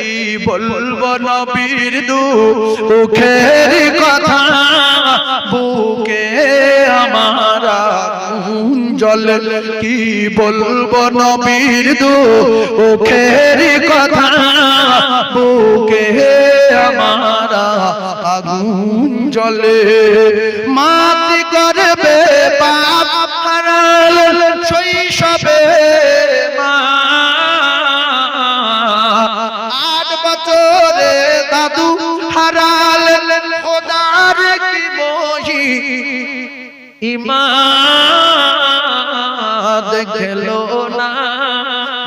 কি বলবো নবীর দুঃখের কথা, বুকে আমার আগুন জ্বলে। কি বলবো নবীর দুঃখের কথা, বুকে আমার আগুন জ্বলে। মাটি করবে পাপ হারাল শৈশবে মা, 8 বছরে দাদু হারালেন, খোদার কি মহি ইমান দেখলো না,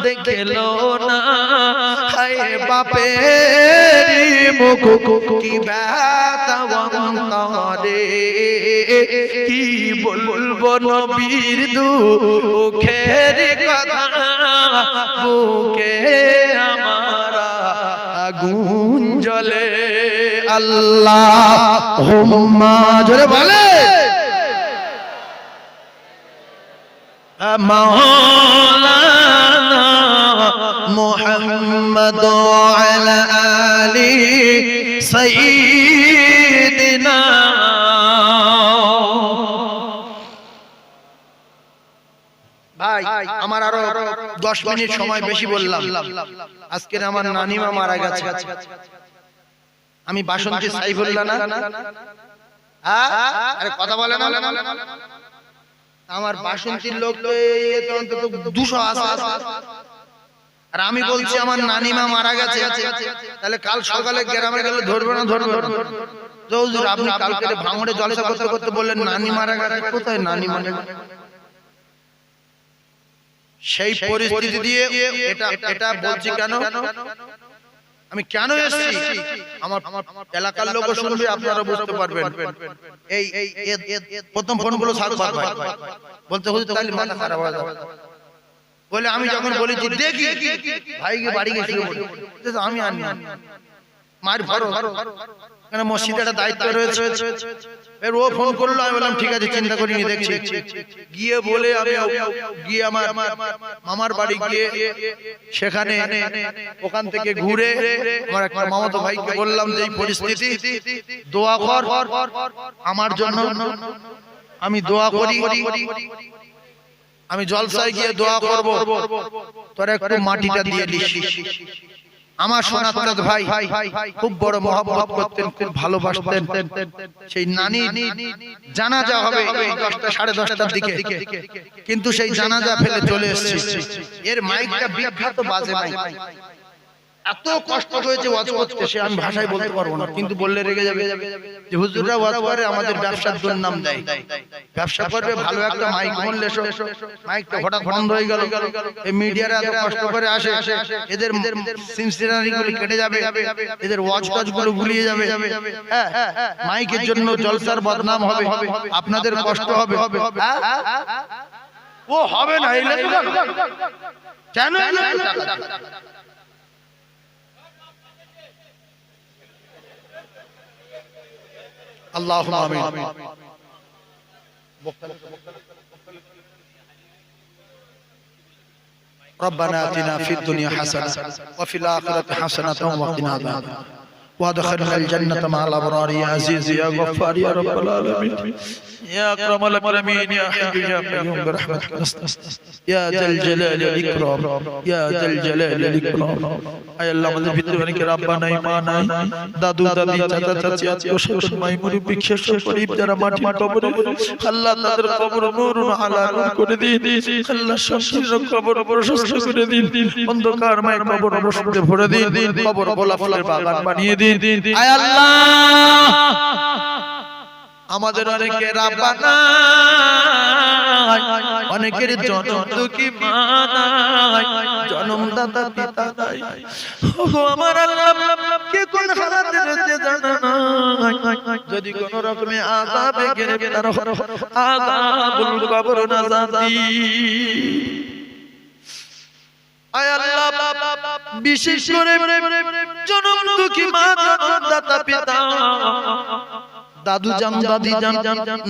দেখলো না। হায় বাপের মুখ কি ব্যথা অন্তরে, কি বলবো নবীর দুঃখের কথা, বুকে আমার আগুন জ্বলে। আল্লাহুম্মা জোরে বলে মাওলানা মুহাম্মদ ওয়ালা আলি সাইয়্যিদিনা। ভাই আমার আরো 10 মিনিট সময় বেশি বললাম। আজকে আমার নানিমা মারা গেছে। আমি বাসন্তী সাইফুল্লাহ না, আরে কথা বলে না। আমার বাসন্তীর লোক তো অন্তত 200 আছে। আর আমি বলছি আমার নানিমা মারা গেছে, তাহলে কাল সকালে গ্রামে গেলে ধরবে না? ধরবে। হুজুর আপনি কালকে ভাঙড়ে জলসা করতে করতে বললেন নানি মারা গেছে, কোথায় নানি মারা গেছে? সেই পরিস্থিতি দিয়ে এটা বলছি কেন, আমি কেন এসেছি, আমার এলাকার লোক শুনবে, আপনারা বুঝতে পারবেন। এই প্রথম ফোনগুলো সাতবার বলতে হুজুর তাহলে মাথা খারাপ হয়ে যাবে বলে, আমি যখন বলেছি দেখি ভাইকে বাড়ি গেছিল আমি আনি মার ভরো, কেন মসজিদে একটা দায়িত্ব রয়েছে। এর ও ফোন করলো, আমি বললাম ঠিক আছে চিন্তা করিনি, দেখছি। গিয়ে বলে আমি গিয়ে আমার মামার বাড়ি গিয়ে সেখানে ওখান থেকে ঘুরে আমার একটা মামাতো ভাইকে বললাম যে এই পরিস্থিতি, দোয়া কর আমার জন্য। আমি দোয়া করি, আমি জলসায় গিয়ে দোয়া করব, তোরা একটু মাটিটা দিয়ে দিস। আমার সোনাত ভাই খুব বড় মহব্বত করতেন, খুব ভালোবাসতেন। সেই নানি জানাজা হবে 10টা 10:30টার দিকে, কিন্তু সেই জানাজা ফেলে চলে এসেছে। এর মাইকটা বিখ্যাত বাজে মাইক, এত কষ্ট হয়েছে ওয়াজ করতে, সে আমি ভাষায় বলতে পারবো না, কিন্তু বললে রেগে যাবে যে হুজুররা ওয়াজ করে আমাদের ব্যবসার দুর্নাম দেয়। ব্যবসা করবে ভালো একটা মাইক বললে, মাইকটা হঠাৎ বন্ধ হয়ে গেল। এই মিডিয়ারা এত কষ্ট করে আসে, এদের সিনসিনারি গুলো কেটে যাবে, এদের ওয়াজ গুলো গুলিয়ে যাবে। হ্যাঁ, মাইকের জন্য জলসার বদনাম হবে, আপনাদের কষ্ট হবে। ও হবে না, কেন? اللهم آمين. ربنا آتنا في الدنيا حسنة وفي الآخرة حسنة وقنا عذاب النار وادخلنا الجنة مع الأبرار يا عزيز يا غفار يا رب العالمين يا أكرم الأكرمين يا حي يا قيوم برحمتك نستغيث يا ذا الجلال والإكرام يا ذا الجلال والإكرام أي الله আমাদের ভিতরে অনেকে রাব্বা নাই, মা নাই, দাদু দাদি চাচা চাচি আত্মীয় স্বজন মাই মুরব্বি শেষ গরীব যারা মাটির কবরে, আল্লাহ তাদের কবর নূরুন আলা নূর করে দিন। আল্লাহ সবার কবর প্রশস্ত করে দিন, অন্ধকারময় কবর রোশনিতে ভরে দিন, কবর গোলাপ ফুলের বাগান বানিয়ে দিন। আয় আল্লাহ আমাদের অনেকে রাব্বা নাই, অনেকের জনম দুঃখী মা নাই, জনমদাতা পিতা নাই। ওগো আমার আল্লাহ কে কোন হালাতে রয়েছে জানা নাই, যদি কোন রকমে আযাবে গ্রেফতার হও, আযাবুল কবর না জাতি। আয় আল্লাহ বিশেষ করে জনম দুঃখী মা, জনমদাতা পিতা দাদু জান, দাদি জান,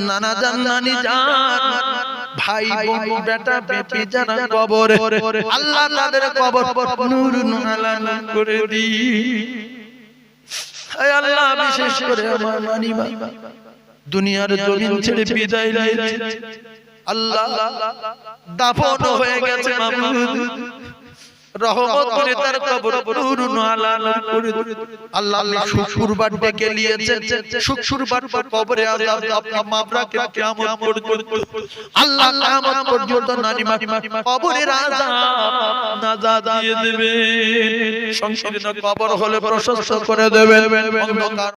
নানা জান, নানি জান, ভাই বোন, বেটা বেটি যারা কবরে, আল্লাহ তাদের কবর নূর আলা নূর করে দি। হে আল্লাহ, বিশেষ করে আমার নানি মা দুনিয়ার জমিন ছেড়ে বিদায় নিয়েছে, আল্লাহ দাফন হয়ে গেছে মাবুদ, রহমত করে তার কবর নূর আলা নূর করে দি। আল্লাহ শুক্রবার ডেকে নিয়েছে, শুক্রবার কবরে আযাব আপনি মাফ রাখেন কিয়ামত পর্যন্ত, আল্লাহ কিয়ামত পর্যন্ত নানি মা কবরের আযাব নাজাত দিয়ে দেবে, সংকীর্ণ কবর হলে প্রশস্ত করে দেবে।